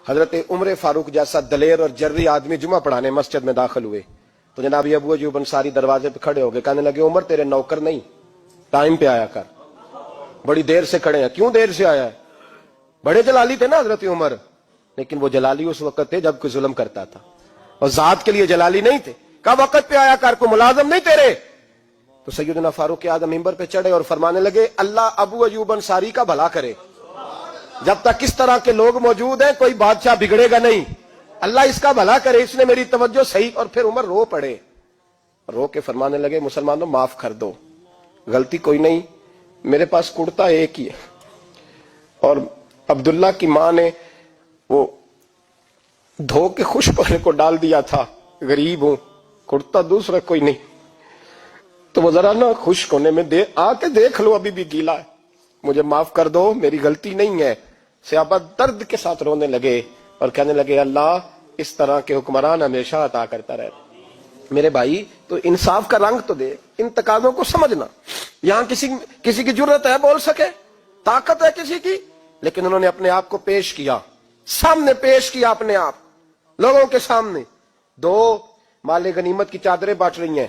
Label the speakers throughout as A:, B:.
A: حضرت عمر فاروق جیسا دلیر اور جرری آدمی جمعہ پڑھانے مسجد میں داخل ہوئے تو جناب ابو ایوب انصاری دروازے پہ کھڑے ہو گئے، کہنے لگے عمر تیرے نوکر نہیں، ٹائم پہ آیا کر، بڑی دیر سے کھڑے ہیں، کیوں دیر سے آیا ہے؟ بڑے جلالی تھے نا حضرت عمر، لیکن وہ جلالی اس وقت تھے جب کوئی ظلم کرتا تھا، اور ذات کے لیے جلالی نہیں تھے۔ کہا وقت پہ آیا کر، کو ملازم نہیں تیرے؟ تو سیدنا فاروق اعظم ممبر پہ چڑھے اور فرمانے لگے اللہ ابو ایوب انصاری کا بھلا کرے، جب تک اس طرح کے لوگ موجود ہیں کوئی بادشاہ بگڑے گا نہیں، اللہ اس کا بھلا کرے، اس نے میری توجہ صحیح۔ اور پھر عمر رو پڑے، رو کے فرمانے لگے مسلمانوں معاف کر دو، غلطی کوئی نہیں، میرے پاس کرتا ایک ہی ہے، اور عبداللہ کی ماں نے وہ دھو کے خشک ہونے کو ڈال دیا تھا، غریب ہوں، کرتا دوسرا کوئی نہیں، تو وہ ذرا نا خشک ہونے میں آ کے دیکھ لو ابھی بھی گیلا ہے، مجھے معاف کر دو، میری غلطی نہیں ہے۔ صحابہ درد کے ساتھ رونے لگے اور کہنے لگے اللہ اس طرح کے حکمران ہمیشہ عطا کرتا رہتا۔ میرے بھائی تو انصاف کا رنگ تو دے، ان تقاضوں کو سمجھنا۔ یہاں کسی کی جرت ہے بول سکے، طاقت ہے کسی کی، لیکن انہوں نے اپنے آپ کو پیش کیا، سامنے پیش کیا اپنے آپ لوگوں کے سامنے۔ دو مال غنیمت کی چادریں بانٹ رہی ہیں،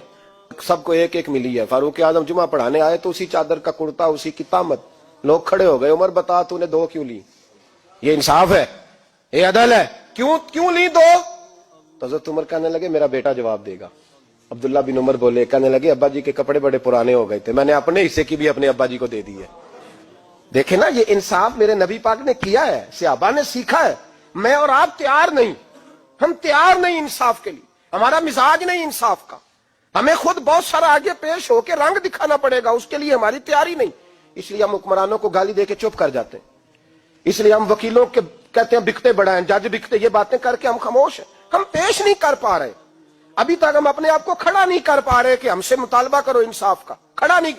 A: سب کو ایک ایک ملی ہے۔ فاروق اعظم جمعہ پڑھانے آئے تو اسی چادر کا کرتا، اسی کی تامت، لوگ کھڑے ہو گئے، عمر بتا تو نے دو کیوں لی؟ یہ انصاف ہے، یہ عدل ہے، کیوں لی دو؟ تو حضرت عمر کہنے لگے میرا بیٹا جواب دے گا۔ عبداللہ بن عمر بولے، کہنے لگے ابا جی کے کپڑے بڑے پرانے ہو گئے تھے، میں نے اپنے حصے کی بھی اپنے ابا جی کو دے دی ہے۔ دیکھیں نا، یہ انصاف میرے نبی پاک نے کیا ہے، صحابہ نے سیکھا ہے۔ میں اور آپ تیار نہیں، ہم تیار نہیں انصاف کے لیے، ہمارا مزاج نہیں انصاف کا، ہمیں خود بہت سارا آگے پیش ہو کے رنگ دکھانا پڑے گا، اس کے لیے ہماری تیاری نہیں۔ اس لیے ہم حکمرانوں کو گالی دے کے چپ کر جاتے ہیں، اس لیے ہم وکیلوں کے کہتے ہیں بکتے بڑا ہیں، جج بکتے، یہ باتیں کر کے ہم خاموش ہیں، ہم پیش نہیں کر پا رہے، ابھی تک ہم اپنے آپ کو کھڑا نہیں کر پا رہے کہ ہم سے مطالبہ کرو انصاف کا، کھڑا نہیں۔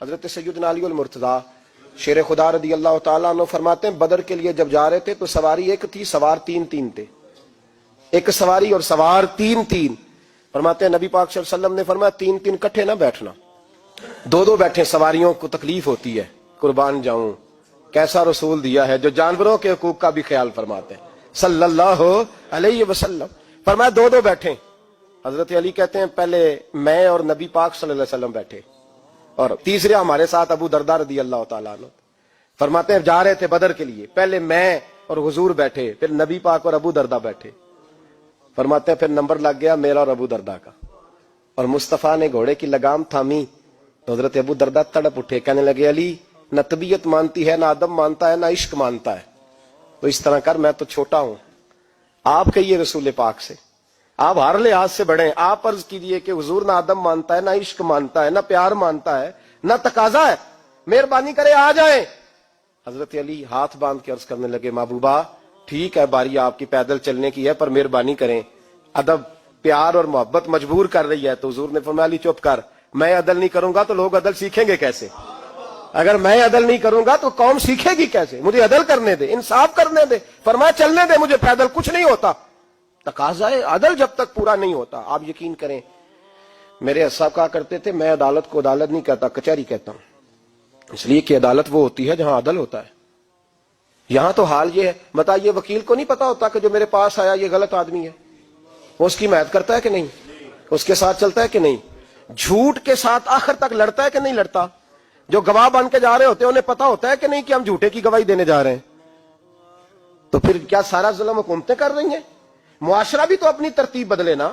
A: حضرت سیدنا علی المرتضیٰ شیر خدا رضی اللہ تعالیٰ عنہ فرماتے ہیں بدر کے لیے جب جا رہے تھے تو سواری ایک تھی، سوار تین تھے، ایک سواری اور سوار تین۔ فرماتے ہیں نبی پاک صلی اللہ علیہ وسلم نے فرمایا تین کٹھے نہ بیٹھنا، دو بیٹھے، سواریوں کو تکلیف ہوتی ہے، قربان جاؤں کیسا رسول دیا ہے جو جانوروں کے حقوق کا بھی خیال فرماتے ہیں صلی اللہ علیہ وسلم۔ فرمایا دو بیٹھے۔ حضرت علی کہتے ہیں پہلے میں اور نبی پاک صلی اللہ علیہ وسلم بیٹھے، اور تیسرے ہمارے ساتھ ابو درداء رضی اللہ تعالیٰ عنہ۔ فرماتے ہیں جا رہے تھے بدر کے لیے، پہلے میں اور حضور بیٹھے، پھر نبی پاک اور ابو درداء بیٹھے۔ فرماتے ہیں پھر نمبر لگ گیا میرا اور ابو درداء کا، اور مصطفیٰ نے گھوڑے کی لگام تھامی تو حضرت ابو درداء تڑپ اٹھے، کہنے لگے علی نہ طبیعت مانتی ہے، نہ ادب مانتا ہے، نہ عشق مانتا ہے، تو اس طرح کر، میں تو چھوٹا ہوں، آپ کہیے رسول پاک سے، آپ ہر لحاظ سے بڑے ہیں، آپ عرض کیجئے کہ حضور نہ ادب مانتا ہے، نہ عشق مانتا ہے، نہ پیار مانتا ہے، نہ تقاضا ہے، مہربانی کرے آ جائیں۔ حضرت علی ہاتھ باندھ کے عرض کرنے لگے محبوبہ ٹھیک ہے، باری آپ کی پیدل چلنے کی ہے، پر مہربانی کریں، ادب پیار اور محبت مجبور کر رہی ہے۔ تو حضور نے فرمایا علی چپ کر، میں عدل نہیں کروں گا تو لوگ عدل سیکھیں گے کیسے؟ اگر میں عدل نہیں کروں گا تو قوم سیکھے گی کیسے؟ مجھے عدل کرنے دے، انصاف کرنے دے۔ فرمایا چلنے دے مجھے پیدل، کچھ نہیں ہوتا، تقاضا ہے عدل جب تک پورا نہیں ہوتا۔ آپ یقین کریں میرے صاحب کہا کرتے تھے میں عدالت کو عدالت نہیں کہتا، کچہری کہتا ہوں، اس لیے کہ عدالت وہ ہوتی ہے جہاں عدل ہوتا ہے۔ یہاں تو حال یہ ہے، بتائیے وکیل کو نہیں پتا ہوتا کہ جو میرے پاس آیا یہ غلط آدمی ہے، وہ اس کی حمایت کرتا ہے کہ نہیں، اس کے ساتھ چلتا ہے کہ نہیں، جھوٹ کے ساتھ آخر تک لڑتا ہے کہ نہیں لڑتا؟ جو گواہ بن کے جا رہے ہوتے ہیں انہیں پتا ہوتا ہے کہ نہیں کہ ہم جھوٹے کی گواہی دینے جا رہے ہیں؟ تو پھر کیا سارا ظلم حکومتیں کر رہی ہیں؟ معاشرہ بھی تو اپنی ترتیب بدلے نا۔